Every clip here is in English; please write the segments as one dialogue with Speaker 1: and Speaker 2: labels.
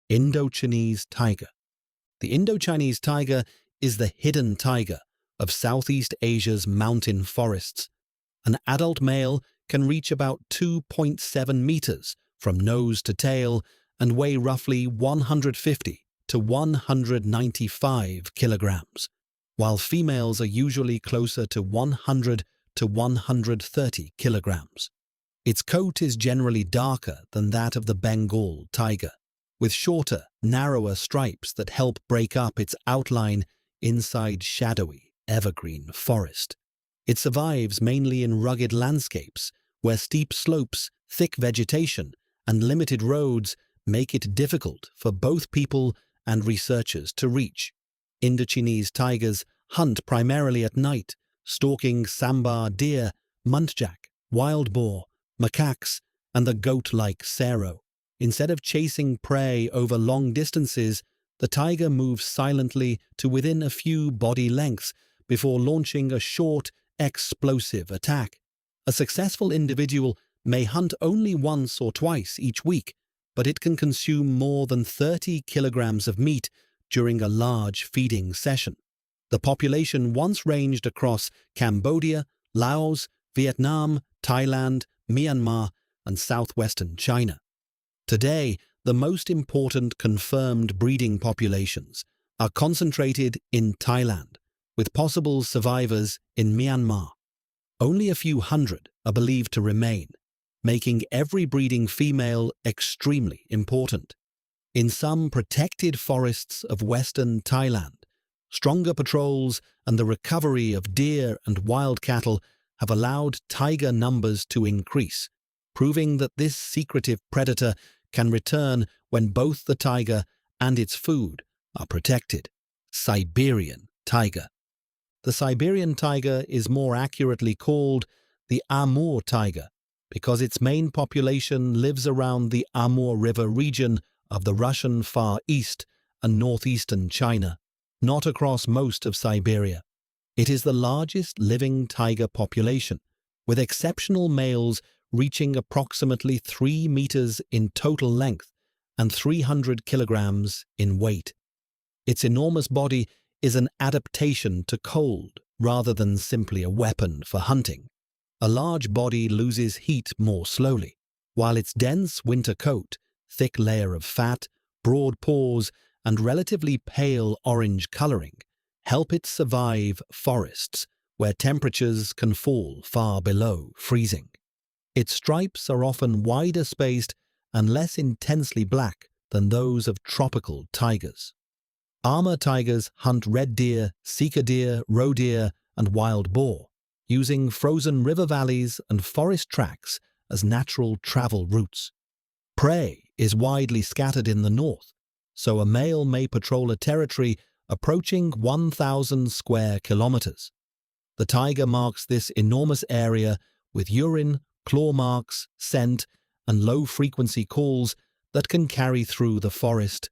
Speaker 1: Indo-Chinese tiger. The Indo-Chinese tiger is the hidden tiger of Southeast Asia's mountain forests. An adult male can reach about 2.7 meters from nose to tail and weigh roughly 150 to 195 kilograms, while females are usually closer to 100 to 130 kilograms. Its coat is generally darker than that of the Bengal tiger, with shorter, narrower stripes that help break up its outline inside shadowy, evergreen forest. It survives mainly in rugged landscapes, where steep slopes, thick vegetation, and limited roads make it difficult for both people and researchers to reach. Indo-Chinese tigers hunt primarily at night, stalking sambar deer, muntjac, wild boar, macaques, and the goat-like serow. Instead of chasing prey over long distances, the tiger moves silently to within a few body lengths before launching a short, explosive attack. A successful individual may hunt only once or twice each week, but it can consume more than 30 kilograms of meat during a large feeding session. The population once ranged across Cambodia, Laos, Vietnam, Thailand, Myanmar, and southwestern China. Today, the most important confirmed breeding populations are concentrated in Thailand, with possible survivors in Myanmar. Only a few hundred are believed to remain, making every breeding female extremely important. In some protected forests of western Thailand, stronger patrols and the recovery of deer and wild cattle have allowed tiger numbers to increase, proving that this secretive predator can return when both the tiger and its food are protected. Siberian tiger. The Siberian tiger is more accurately called the Amur tiger because its main population lives around the Amur River region of the Russian Far East and northeastern China, not across most of Siberia. It is the largest living tiger population, with exceptional males reaching approximately 3 meters in total length and 300 kilograms in weight. Its enormous body is an adaptation to cold rather than simply a weapon for hunting. A large body loses heat more slowly, while its dense winter coat, thick layer of fat, broad paws, and relatively pale orange coloring help it survive forests where temperatures can fall far below freezing. Its stripes are often wider spaced and less intensely black than those of tropical tigers. Amur tigers hunt red deer, sika deer, roe deer, and wild boar, using frozen river valleys and forest tracks as natural travel routes. Prey is widely scattered in the north, so a male may patrol a territory approaching 1,000 square kilometers. The tiger marks this enormous area with urine, claw marks, scent, and low-frequency calls that can carry through the forest.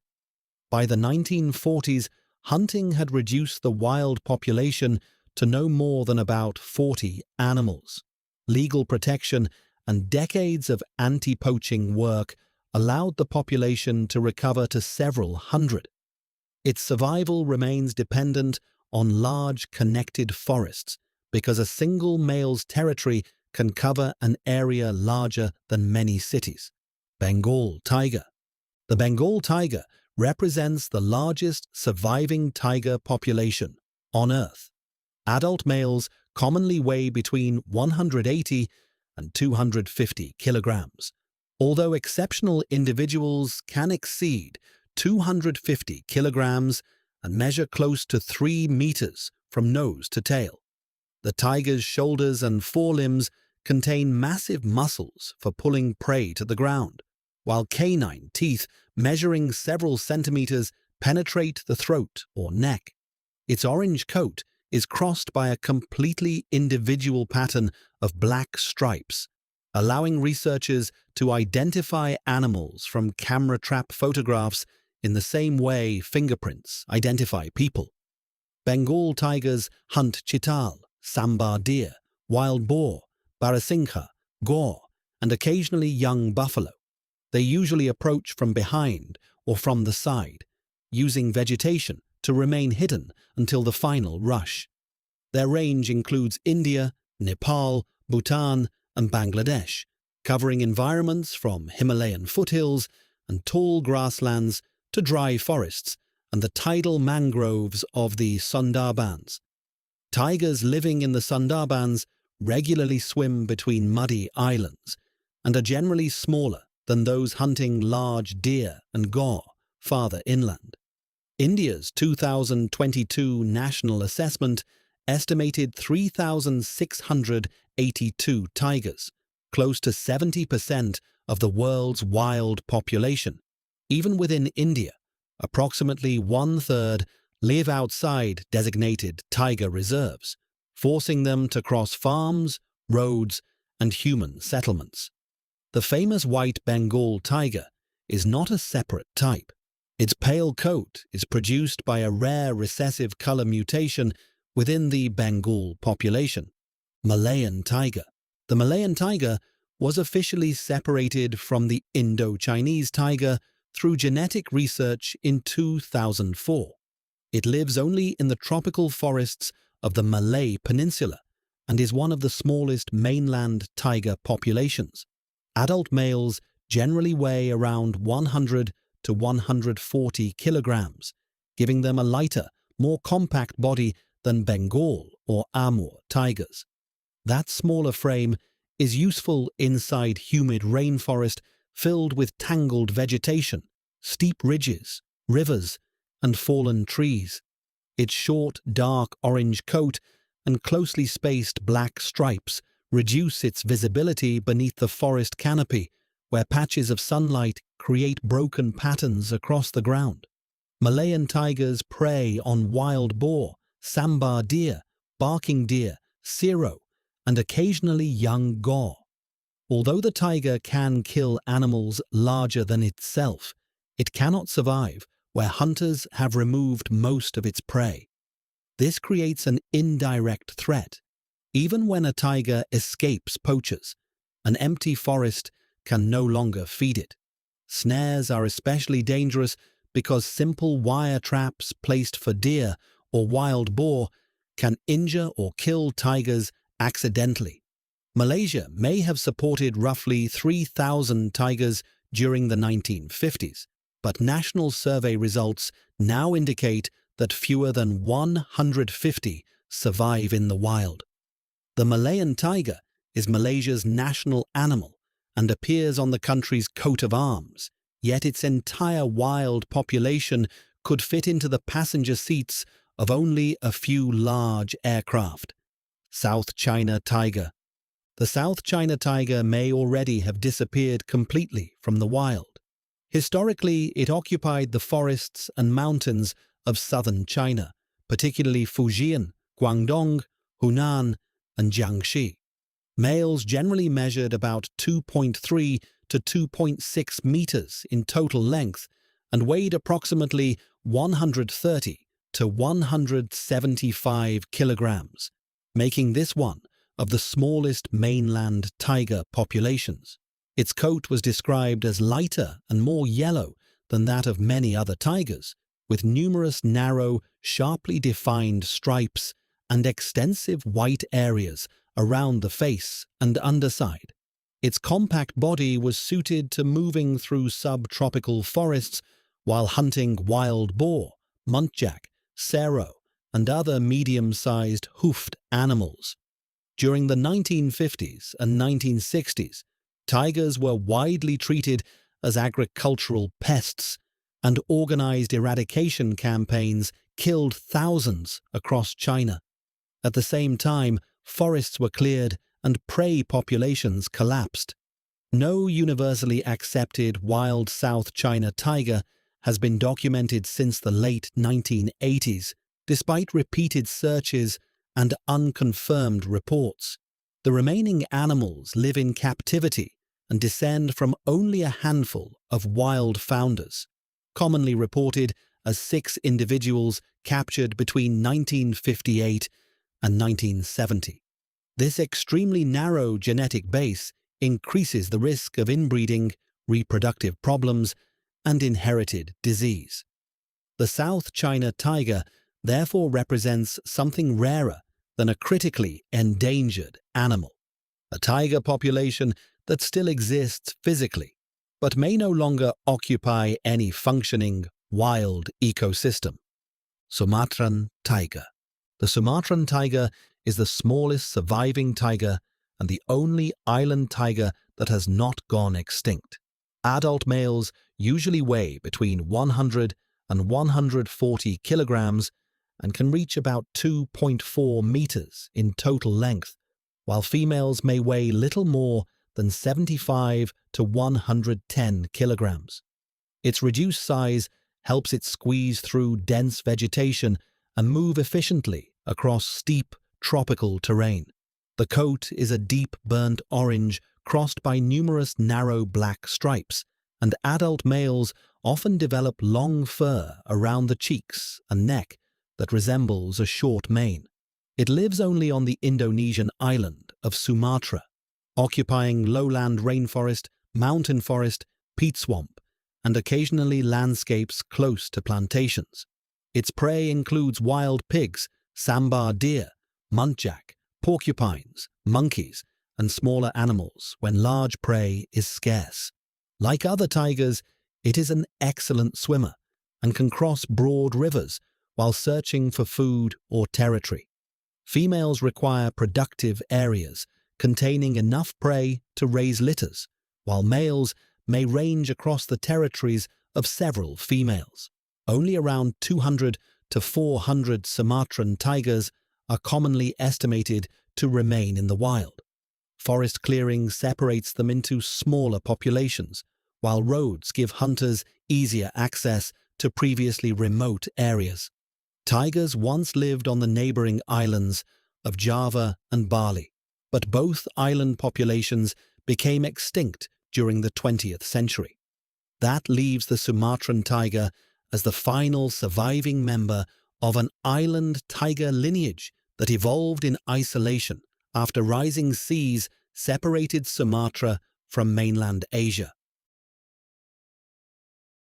Speaker 1: By the 1940s, hunting had reduced the wild population to no more than about 40 animals. Legal protection and decades of anti-poaching work allowed the population to recover to several hundred. Its survival remains dependent on large connected forests because a single male's territory can cover an area larger than many cities. Bengal tiger. The Bengal tiger represents the largest surviving tiger population on Earth. Adult males commonly weigh between 180 and 250 kilograms, although exceptional individuals can exceed 250 kilograms and measure close to 3 meters from nose to tail. The tiger's shoulders and forelimbs contain massive muscles for pulling prey to the ground, while canine teeth measuring several centimeters penetrate the throat or neck. Its orange coat is crossed by a completely individual pattern of black stripes, allowing researchers to identify animals from camera trap photographs in the same way fingerprints identify people. Bengal tigers hunt chital, sambar deer, wild boar, barasingha, gaur, and occasionally young buffalo. They usually approach from behind or from the side, using vegetation to remain hidden until the final rush. Their range includes India, Nepal, Bhutan, and Bangladesh, covering environments from Himalayan foothills and tall grasslands to dry forests and the tidal mangroves of the Sundarbans. Tigers living in the Sundarbans regularly swim between muddy islands and are generally smaller than those hunting large deer and gaur farther inland. India's 2022 national assessment estimated 3,682 tigers, close to 70% of the world's wild population. Even within India, approximately one-third live outside designated tiger reserves, forcing them to cross farms, roads, and human settlements. The famous white Bengal tiger is not a separate type. Its pale coat is produced by a rare recessive color mutation within the Bengal population. Malayan tiger. The Malayan tiger was officially separated from the Indo-Chinese tiger through genetic research in 2004. It lives only in the tropical forests of the Malay Peninsula and is one of the smallest mainland tiger populations. Adult males generally weigh around 100 to 140 kilograms, giving them a lighter, more compact body than Bengal or Amur tigers. That smaller frame is useful inside humid rainforest filled with tangled vegetation, steep ridges, rivers, and fallen trees. Its short, dark orange coat and closely spaced black stripes reduce its visibility beneath the forest canopy, where patches of sunlight create broken patterns across the ground. Malayan tigers prey on wild boar, sambar deer, barking deer, serow, and occasionally young gaur. Although the tiger can kill animals larger than itself, it cannot survive where hunters have removed most of its prey. This creates an indirect threat. Even when a tiger escapes poachers, an empty forest can no longer feed it. Snares are especially dangerous because simple wire traps placed for deer or wild boar can injure or kill tigers accidentally. Malaysia may have supported roughly 3,000 tigers during the 1950s, but national survey results now indicate that fewer than 150 survive in the wild. The Malayan tiger is Malaysia's national animal and appears on the country's coat of arms, yet its entire wild population could fit into the passenger seats of only a few large aircraft. South China tiger. The South China tiger may already have disappeared completely from the wild. Historically, it occupied the forests and mountains of southern China, particularly Fujian, Guangdong, Hunan, and Jiangxi. Males generally measured about 2.3 to 2.6 meters in total length and weighed approximately 130 to 175 kilograms, making this one of the smallest mainland tiger populations. Its coat was described as lighter and more yellow than that of many other tigers, with numerous narrow, sharply defined stripes and extensive white areas around the face and underside. Its compact body was suited to moving through subtropical forests while hunting wild boar, muntjac, serow, and other medium-sized hoofed animals. During the 1950s and 1960s, tigers were widely treated as agricultural pests, and organized eradication campaigns killed thousands across China. At the same time, forests were cleared and prey populations collapsed. No universally accepted wild South China tiger has been documented since the late 1980s, despite repeated searches and unconfirmed reports. The remaining animals live in captivity and descend from only a handful of wild founders, commonly reported as 6 individuals captured between 1958 and 1970. This extremely narrow genetic base increases the risk of inbreeding, reproductive problems, and inherited disease. The South China tiger therefore represents something rarer than a critically endangered animal, a tiger population that still exists physically, but may no longer occupy any functioning wild ecosystem. Sumatran tiger. The Sumatran tiger is the smallest surviving tiger and the only island tiger that has not gone extinct. Adult males usually weigh between 100 and 140 kilograms and can reach about 2.4 meters in total length, while females may weigh little more than 75 to 110 kilograms. Its reduced size helps it squeeze through dense vegetation and move efficiently across steep tropical terrain. The coat is a deep burnt orange crossed by numerous narrow black stripes, and adult males often develop long fur around the cheeks and neck that resembles a short mane. It lives only on the Indonesian island of Sumatra, occupying lowland rainforest, mountain forest, peat swamp, and occasionally landscapes close to plantations. Its prey includes wild pigs, sambar deer, muntjac, porcupines, monkeys, and smaller animals when large prey is scarce. Like other tigers, it is an excellent swimmer and can cross broad rivers while searching for food or territory. Females require productive areas containing enough prey to raise litters, while males may range across the territories of several females. Only around 200 to 400 Sumatran tigers are commonly estimated to remain in the wild. Forest clearing separates them into smaller populations, while roads give hunters easier access to previously remote areas. Tigers once lived on the neighboring islands of Java and Bali, but both island populations became extinct during the 20th century. That leaves the Sumatran tiger as the final surviving member of an island tiger lineage that evolved in isolation after rising seas separated Sumatra from mainland Asia.